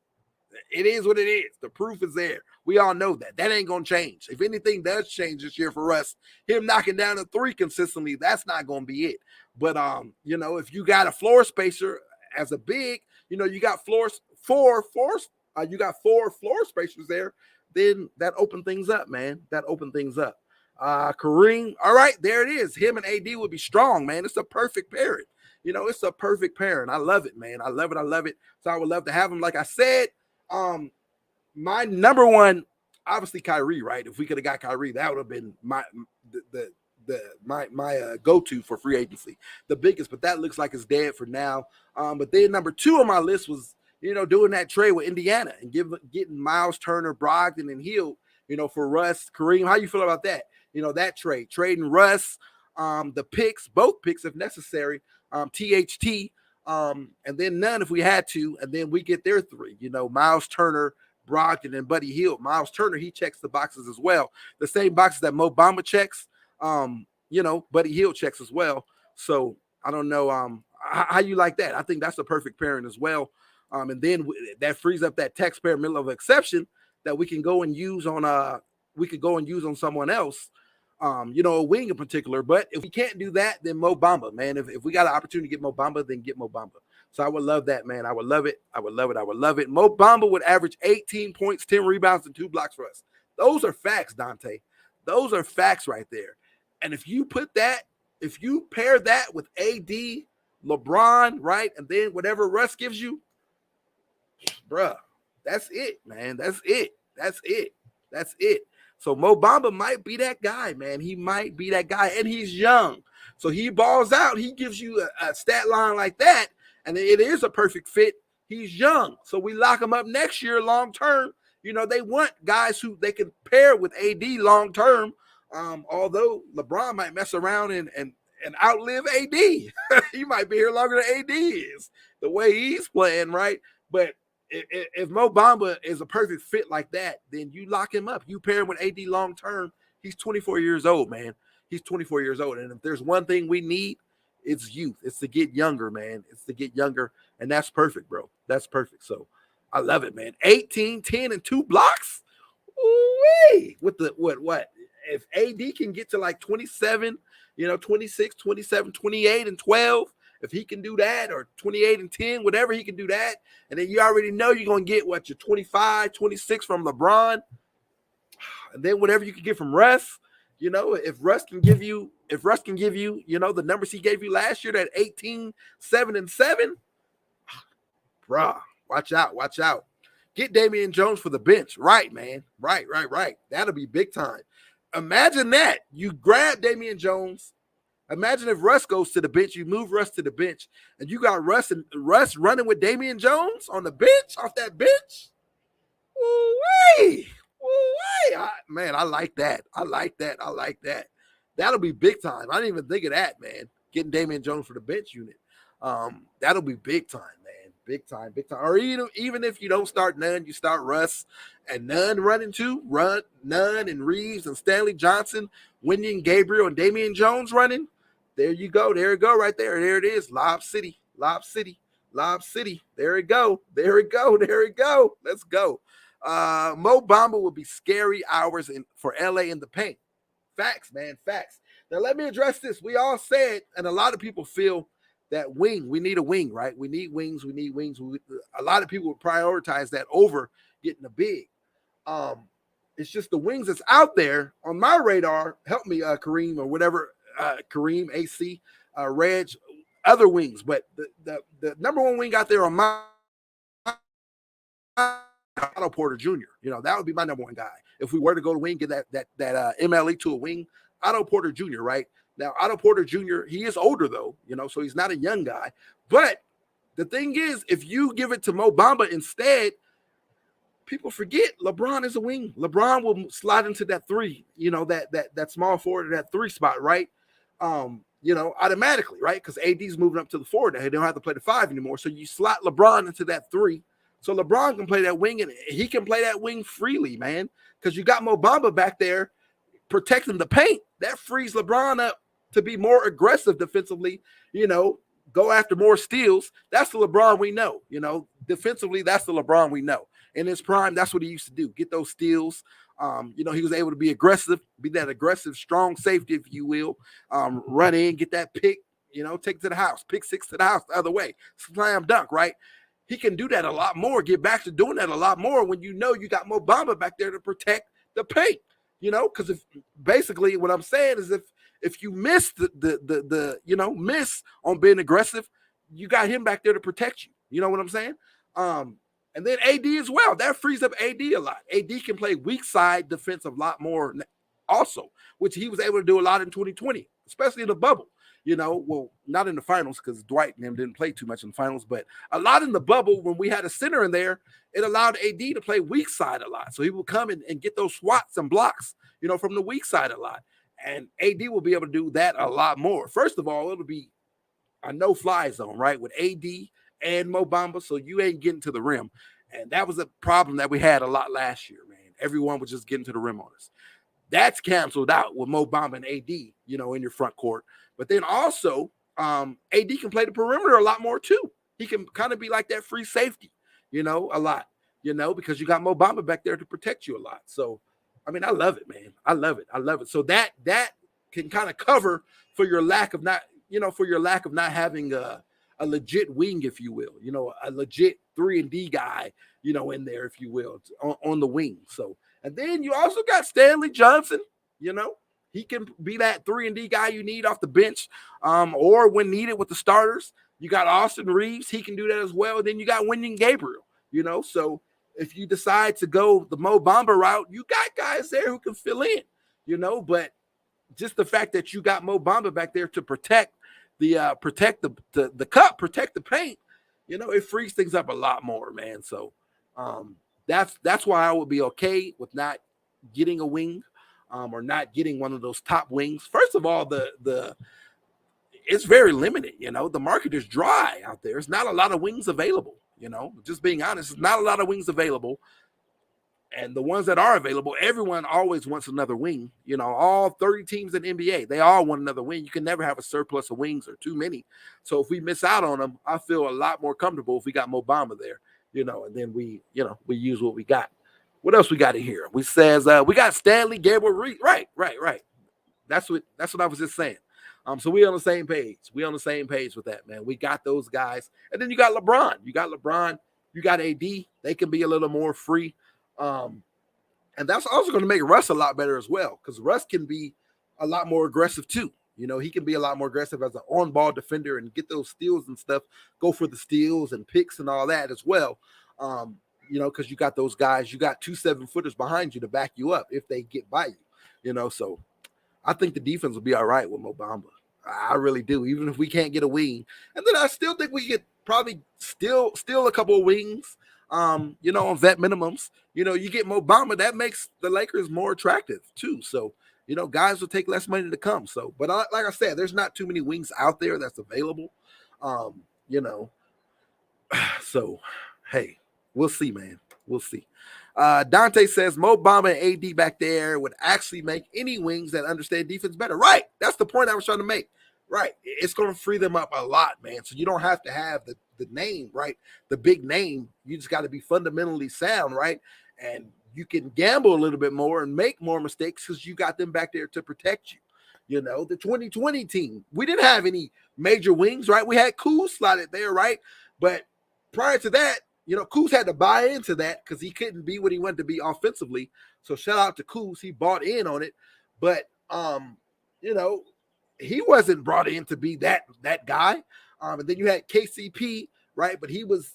It is what it is. The proof is there. We all know that. That ain't going to change. If anything does change this year for us, him knocking down a 3 consistently, that's not going to be it. But, if you got a floor spacer as a big, you got 4 floor spacers there, then that opened things up, man. Kareem, all right, there it is. Him and AD would be strong, man. It's a perfect pairing. It's a perfect pairing. I love it, man. I love it. So I would love to have him. Like I said, my number one, obviously Kyrie, right? If we could have got Kyrie, that would have been my go-to for free agency, the biggest. But that looks like it's dead for now. But then number 2 on my list was, doing that trade with Indiana and getting Miles Turner, Brogdon, and Hill, for Russ. Kareem, how you feel about that? That trading Russ, the picks, both picks if necessary, THT. And then none if we had to, and then we get their 3, Miles Turner, Brogdon, and Buddy Hield. Miles Turner, he checks the boxes as well. The same boxes that Mo Bamba checks, Buddy Hield checks as well. So I don't know how you like that. I think that's a perfect pairing as well. And then that frees up that taxpayer middle of exception that we can go and use on someone else. A wing in particular. But if we can't do that, then Mo Bamba, man. If we got an opportunity to get Mo Bamba, then get Mo Bamba. So I would love that, man. I would love it. Mo Bamba would average 18 points, 10 rebounds, and 2 blocks for us. Those are facts, Dante. Those are facts right there. And if you pair that with AD, LeBron, right, and then whatever Russ gives you, bruh, that's it, man. That's it. So Mo Bamba might be that guy, man. He might be that guy, and he's young. So he balls out. He gives you a stat line like that, and it is a perfect fit. He's young. So we lock him up next year long term. They want guys who they can pair with AD long term, although LeBron might mess around and outlive AD. He might be here longer than AD is, the way he's playing, right? But if Mo Bamba is a perfect fit like that, then you lock him up. You pair him with AD long term. He's 24 years old, man. He's 24 years old. And if there's one thing we need, it's youth. It's to get younger, man. It's to get younger. And that's perfect, bro. That's perfect. So I love it, man. 18, 10, and 2 blocks. Ooh-wee. With the what? If AD can get to like 27, 26, 27, 28, and 12, if he can do that, or 28 and 10, whatever, he can do that. And then you already know you're going to get your 25, 26 from LeBron. And then whatever you can get from Russ, if Russ can give you, the numbers he gave you last year, that 18, 7, and 7, bruh, watch out. Get Damian Jones for the bench. Right, man. Right. That'll be big time. Imagine that. You grab Damian Jones. Imagine if Russ goes to the bench, you move Russ to the bench, and you got Russ running with Damian Jones on the bench, off that bench. Woo-wee. Man, I like that. That'll be big time. I didn't even think of that, man. Getting Damian Jones for the bench unit. That'll be big time, man. Big time. Or even if you don't start Nunn, you start Russ and Nunn running too. Nunn and Reeves and Stanley Johnson, Wenyen Gabriel and Damian Jones running. There you go. There it go right there. There it is. Lob City. There it go. Let's go. Mo Bamba will be scary hours for LA in the paint. Facts, man. Facts. Now let me address this. We all said, and a lot of people feel that we need a wing, right? We need wings. A lot of people would prioritize that over getting a big. It's just the wings that's out there on my radar. Help me, Kareem, or whatever. Kareem, AC, Reg, other wings, but the number one wing out there on my Otto Porter Jr. That would be my number one guy. If we were to go to wing, get that MLE to a wing, Otto Porter Jr. Right now, Otto Porter Jr. He is older though, so he's not a young guy. But the thing is, if you give it to Mo Bamba instead, people forget LeBron is a wing. LeBron will slide into that three, that small forward, that three spot, right? Automatically, right? Because AD's moving up to the four now. He don't have to play the five anymore. So you slot LeBron into that three. So LeBron can play that wing, and he can play that wing freely, man. Because you got Mo Bamba back there protecting the paint. That frees LeBron up to be more aggressive defensively, go after more steals. That's the LeBron we know, defensively, that's the LeBron we know. In his prime, that's what he used to do, get those steals. He was able to be aggressive, be that aggressive, strong safety, if you will, run in, get that pick, take it to the house, pick six to the house the other way, slam dunk, right? He can do that a lot more, get back to doing that a lot more when you got Mo Bamba back there to protect the paint, because if basically what I'm saying is if you miss miss on being aggressive, you got him back there to protect you. You know what I'm saying? And then AD as well. That frees up AD a lot. AD can play weak side defense a lot more also, which he was able to do a lot in 2020, especially in the bubble. Well, not in the finals because Dwight and them didn't play too much in the finals, but a lot in the bubble when we had a center in there, it allowed AD to play weak side a lot. So he will come in and get those swats and blocks, from the weak side a lot. And AD will be able to do that a lot more. First of all, it'll be a no-fly zone, right, with AD and Mo Bamba, so you ain't getting to the rim. And that was a problem that we had a lot last year, man. Everyone was just getting to the rim on us. That's canceled out with Mo Bamba and AD, in your front court. But then also, AD can play the perimeter a lot more too. He can kind of be like that free safety, a lot, because you got Mo Bamba back there to protect you a lot. So, I mean, I love it, man. I love it. So that can kind of cover for your lack of not having a legit wing, if you will, a legit 3-and-D guy, in there, if you will, on the wing. So, and then you also got Stanley Johnson, he can be that 3-and-D guy you need off the bench, or when needed with the starters. You got Austin Reeves, he can do that as well. And then you got Wenyen Gabriel, so if you decide to go the Mo Bamba route, you got guys there who can fill in, but just the fact that you got Mo Bamba back there to protect the cup, protect the paint, it frees things up a lot more, man. So that's why I would be okay with not getting a wing, or not getting one of those top wings. First of all, it's very limited, the market is dry out there. It's not a lot of wings available, just being honest, it's not a lot of wings available. And the ones that are available, everyone always wants another wing. All 30 teams in the NBA, they all want another wing. You can never have a surplus of wings or too many. So if we miss out on them, I feel a lot more comfortable if we got Mo Bamba there, and then we use what we got. What else we got in here? We says we got Stanley Gabriel Reed. Right. That's what I was just saying. So we on the same page. We on the same page with that, man. We got those guys. And then you got LeBron. You got AD. They can be a little more free. And that's also going to make Russ a lot better as well, because Russ can be a lot more aggressive too. He can be a lot more aggressive as an on-ball defender and get those steals and stuff, go for the steals and picks and all that as well. because you got those guys, you got 2 7-footers behind you to back you up if they get by you. So I think the defense will be all right with Mo Bamba. I really do, even if we can't get a wing. And then I still think we could probably steal a couple of wings, on vet minimums. You get Mo Bamba, that makes the Lakers more attractive too. So, guys will take less money to come. So, but like I said, there's not too many wings out there that's available. So, hey, we'll see, man. We'll see. Dante says Mo Bamba and AD back there would actually make any wings that understand defense better. Right. That's the point I was trying to make. Right. It's going to free them up a lot, man. So you don't have to have the name, right? The big name. You just got to be fundamentally sound, right? And you can gamble a little bit more and make more mistakes because you got them back there to protect you. The 2020 team, we didn't have any major wings, right? We had Kuz slotted there, right? But prior to that, Kuz had to buy into that because he couldn't be what he wanted to be offensively. So shout out to Kuz. He bought in on it. But, he wasn't brought in to be that guy. And then you had KCP, right? But he was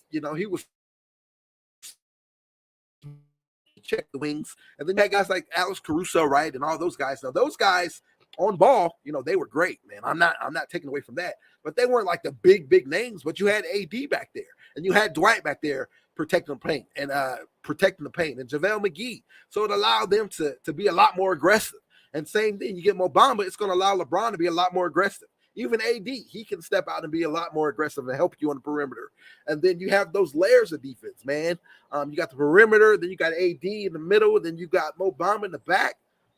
check the wings. And then you had guys like Alex Caruso, right? And all those guys. Now, those guys on ball, they were great, man. I'm not taking away from that. But they weren't like the big names. But you had AD back there. And you had Dwight back there protecting the paint and JaVale McGee. So it allowed them to be a lot more aggressive. And same thing, you get Mo Bamba, it's going to allow LeBron to be a lot more aggressive. Even AD, he can step out and be a lot more aggressive and help you on the perimeter. And then you have those layers of defense, man. You got the perimeter, then you got AD in the middle, then you got Mo Bamba in the back.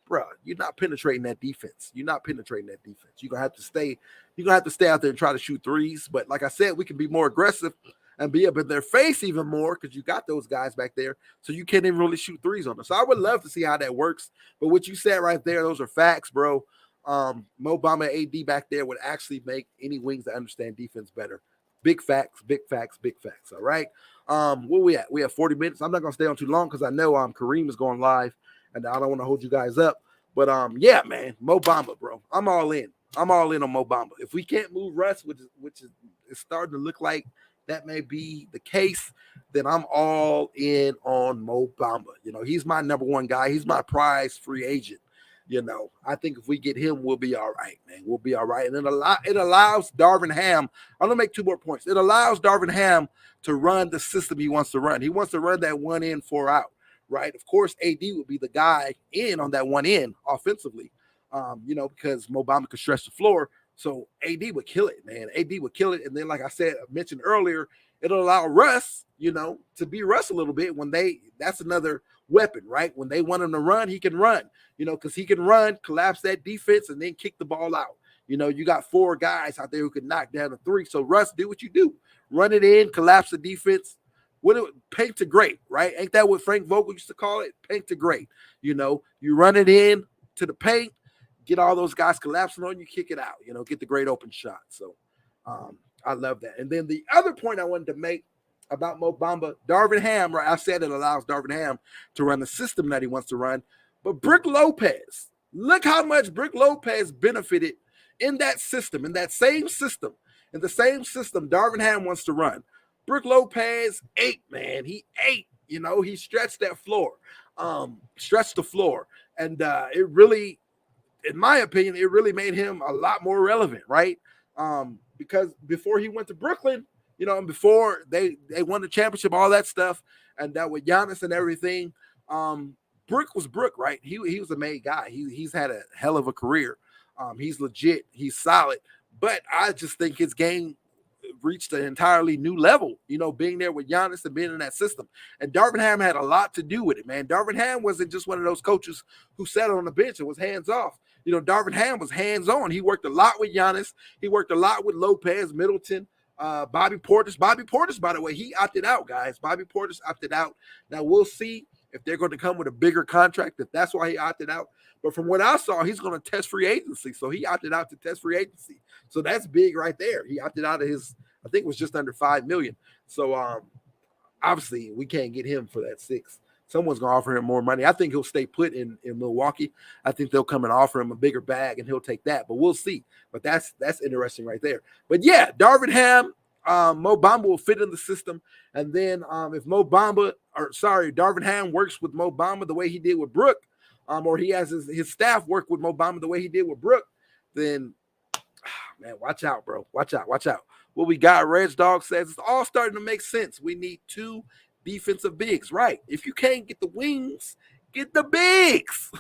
Bro, you're not penetrating that defense. You're going to have to stay out there and try to shoot threes. But like I said, we can be more aggressive and be up in their face even more because you got those guys back there, so you can't even really shoot threes on them. So I would love to see how that works. But what you said right there, those are facts, bro. Mo Bamba and AD back there would actually make any wings that understand defense better. Big facts, big facts, big facts. All right. Where we at? We have 40 minutes. I'm not going to stay on too long because I know Kareem is going live, and I don't want to hold you guys up. But, yeah, man, Mo Bamba, bro. I'm all in. I'm all in on Mo Bamba. If we can't move Russ, which is starting to look like that may be the case, then I'm all in on Mo Bamba. He's my number one guy. He's my prize free agent. I think if we get him, we'll be all right, man. We'll be all right. And it allows Darvin Ham. I'm going to make 2 more points. It allows Darvin Ham to run the system he wants to run. He wants to run that 1 in, 4 out, right? Of course, AD would be the guy in on that 1 in offensively, because Mo Bamba could stretch the floor. So AD would kill it, man. AD would kill it. And then, like I mentioned earlier, it'll allow Russ, to be Russ a little bit that's another weapon, right? When they want him to run, he can run, because he can run, collapse that defense, and then kick the ball out. You got 4 guys out there who can knock down a 3. So Russ, do what you do. Run it in, collapse the defense. Paint to great, right? Ain't that what Frank Vogel used to call it? Paint to great. You run it in to the paint, get all those guys collapsing on you, kick it out, get the great open shot. So I love that. And then the other point I wanted to make about Mo Bamba, Darvin Ham, right? I said it allows Darvin Ham to run the system that he wants to run. But Brook Lopez, look how much Brook Lopez benefited in that system, in the same system Darvin Ham wants to run. Brook Lopez ate, man. He ate, he stretched that floor, stretched the floor. And it really, in my opinion, it really made him a lot more relevant, right? Because before he went to Brooklyn, and before they won the championship, all that stuff, and that with Giannis and everything, Brook was Brook, right? He was a made guy. He's had a hell of a career. He's legit. He's solid. But I just think his game reached an entirely new level, being there with Giannis and being in that system. And Darvin Ham had a lot to do with it, man. Darvin Ham wasn't just one of those coaches who sat on the bench and was hands off. Darvin Ham was hands on. He worked a lot with Giannis. He worked a lot with Lopez, Middleton, Bobby Portis. Bobby Portis, by the way, he opted out, guys. Bobby Portis opted out. Now we'll see if they're going to come with a bigger contract, if that's why he opted out. But from what I saw, he's going to test free agency. So he opted out to test free agency. So that's big right there. He opted out of his, I think it was just under $5 million. So obviously we can't get him for that 6. Someone's going to offer him more money. I think he'll stay put in Milwaukee. I think they'll come and offer him a bigger bag and he'll take that. But we'll see. But that's interesting right there. But yeah, Darvin Ham, Mo Bamba will fit in the system. And then if Darvin Ham works with Mo Bamba the way he did with Brooke, or he has his staff work with Mo Bamba the way he did with Brooke, then man, watch out, bro. Watch out. What we got, Reg Dog says, it's all starting to make sense. We need 2 defensive bigs, right? If you can't get the wings, get the bigs.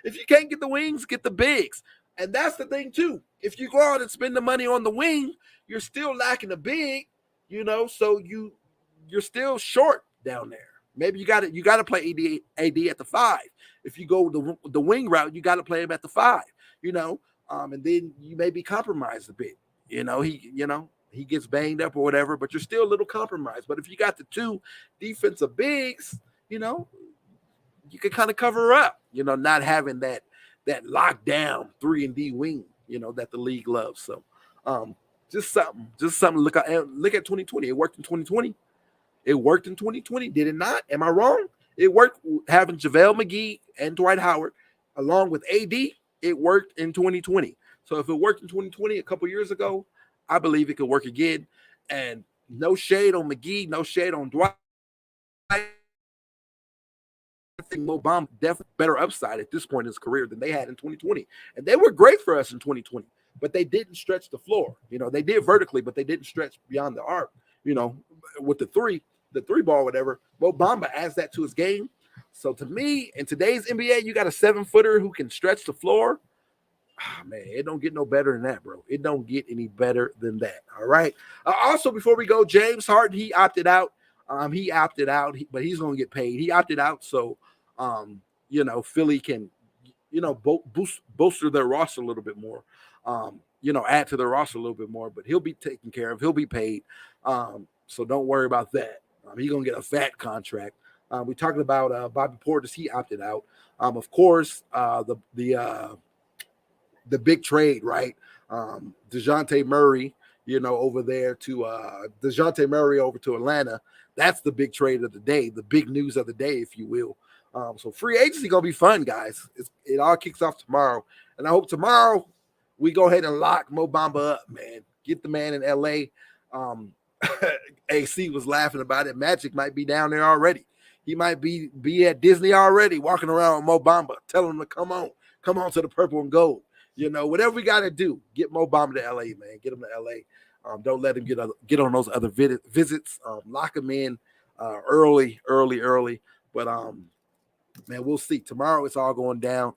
If you can't get the wings, get the bigs. And that's the thing, too. If you go out and spend the money on the wing, you're still lacking a big, so you're still short down there. Maybe you got to play AD at the 5. If you go the wing route, you got to play him at the 5, and then you may be compromised a bit. He gets banged up or whatever, but you're still a little compromised. But if you got the 2 defensive bigs, you can kind of cover up, not having that lockdown 3-and-D wing, that the league loves. So just something to look at. Look at 2020. It worked in 2020. Did it not? Am I wrong? It worked having JaVale McGee and Dwight Howard along with AD. It worked in 2020. So if it worked in 2020 a couple years ago, I believe it could work again. And no shade on McGee, no shade on Dwight. I think Mo Bamba definitely better upside at this point in his career than they had in 2020. And they were great for us in 2020, but they didn't stretch the floor. They did vertically, but they didn't stretch beyond the arc, with the three ball, whatever. Mo Bamba adds that to his game. So to me, in today's NBA, you got a 7-footer who can stretch the floor. Man, it don't get no better than that, bro. It don't get any better than that. All right. Also, before we go, James Harden, he opted out. But he's going to get paid. He opted out, so Philly can, bolster their roster a little bit more. Add to their roster a little bit more. But he'll be taken care of. He'll be paid. So don't worry about that. He's going to get a fat contract. We talked about Bobby Portis. He opted out. Of course, the big trade, right? DeJounte Murray, over there to DeJounte Murray over to Atlanta. That's the big trade of the day, the big news of the day, if you will. So free agency gonna be fun, guys. It all kicks off tomorrow, and I hope tomorrow we go ahead and lock Mo Bamba up, man. Get the man in LA. AC was laughing about it. Magic might be down there already. He might be at Disney already, walking around with Mo Bamba, telling him to come on to the purple and gold. Whatever we got to do, get Mo Bamba to LA, man. Get him to LA. Don't let him get on those other visits. Lock him in early. But man, we'll see. Tomorrow it's all going down.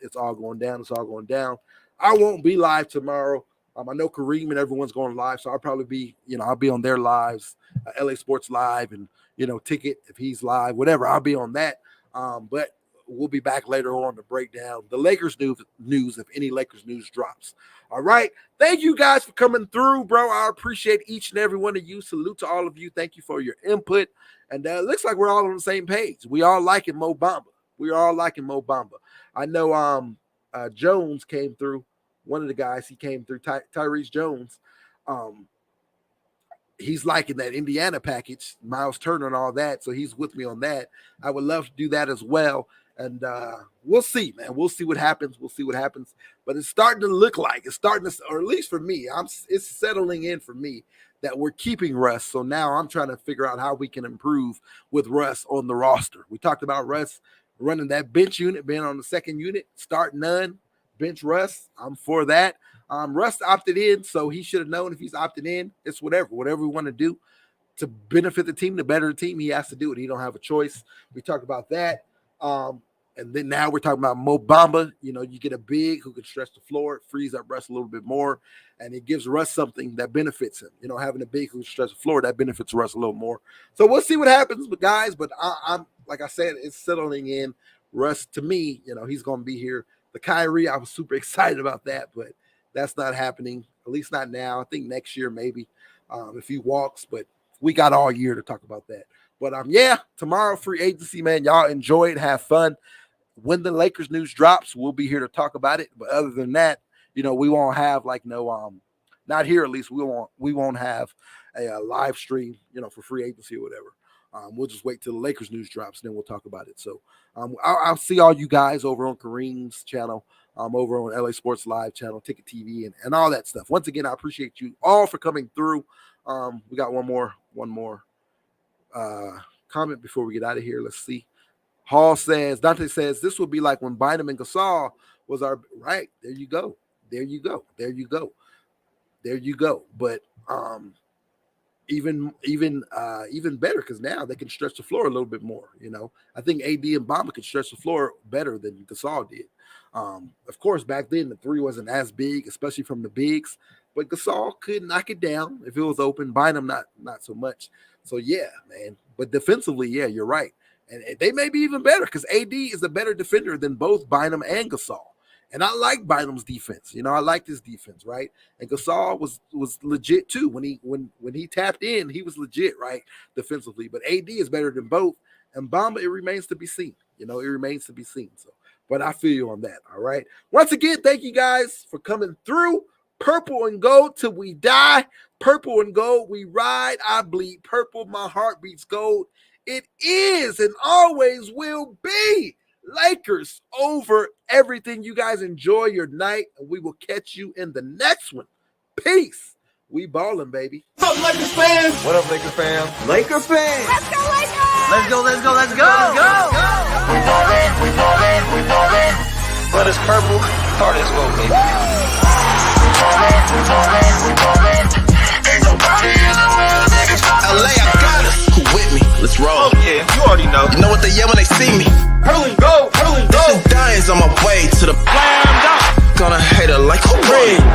I won't be live tomorrow. I know Kareem and everyone's going live, so I'll probably be, I'll be on their lives, LA Sports Live, and Ticket if he's live, whatever. I'll be on that. But we'll be back later on to break down the Lakers news if any Lakers news drops. All right. Thank you guys for coming through, bro. I appreciate each and every one of you. Salute to all of you. Thank you for your input. And it looks like we're all on the same page. We all liking Mo Bamba. I know Jones came through. One of the guys, he came through, Tyrese Jones. He's liking that Indiana package, Miles Turner and all that. So he's with me on that. I would love to do that as well. And we'll see, man. We'll see what happens. But it's starting to look like or at least for me, it's settling in for me that we're keeping Russ. So now I'm trying to figure out how we can improve with Russ on the roster. We talked about Russ running that bench unit, being on the second unit, start none, bench Russ. I'm for that. Russ opted in, so he should have known if he's opted in. It's whatever we want to do to benefit the team, to better the team, he has to do it. He don't have a choice. We talked about that. And then now we're talking about Mo Bamba. You get a big who can stretch the floor. It frees up Russ a little bit more, and it gives Russ something that benefits him. Having a big who can stretch the floor, that benefits Russ a little more. So we'll see what happens, guys. But I'm like I said, it's settling in. Russ, to me, he's going to be here. The Kyrie, I was super excited about that, but that's not happening, at least not now. I think next year maybe if he walks, but we got all year to talk about that. But tomorrow, free agency, man. Y'all enjoy it, have fun. When the Lakers news drops, we'll be here to talk about it. But other than that, we won't have not here at least. We won't have a live stream, for free agency or whatever. We'll just wait till the Lakers news drops, and then we'll talk about it. So I'll see all you guys over on Kareem's channel, over on LA Sports Live channel, Ticket TV, and all that stuff. Once again, I appreciate you all for coming through. We got one more comment before we get out of here. Let's see. Hall says, Dante says, this would be like when Bynum and Gasol was our right. There you go. But even better, because now they can stretch the floor a little bit more. You know, I think AD and Bamba could stretch the floor better than Gasol did. Of course, back then the three wasn't as big, especially from the bigs, but Gasol could knock it down if it was open. Bynum not so much. So yeah, man. But defensively, yeah, you're right. And they may be even better because AD is a better defender than both Bynum and Gasol. And I like Bynum's defense. You know, I like his defense, right? And Gasol was legit too. When he tapped in, he was legit, right? Defensively. But AD is better than both. And Bamba, it remains to be seen. You know, it remains to be seen. So, but I feel you on that. All right. Once again, thank you guys for coming through. Purple and gold till we die. Purple and gold, we ride. I bleed purple. My heart beats gold. It is and always will be Lakers over everything. You guys enjoy your night, and we will catch you in the next one. Peace. We ballin', baby. What's up, Lakers fans? What up, Laker fam? Laker fans. Let's go, Lakers! Let's go. We ballin'. But it's purple, heart is gold, baby. We ballin'. Ain't nobody in the world that can stop us. LA, I got us. Who with me? Let's roll. Oh yeah, you already know. You know what they yell when they see me? Purple and gold. This is Diane's on my way to the gonna hate her like who 3, 2,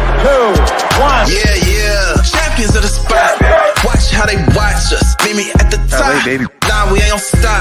1. Yeah. Champions of the spot. Watch how they watch us. Meet me at the top. LA, baby. Nah, we ain't gon' stop.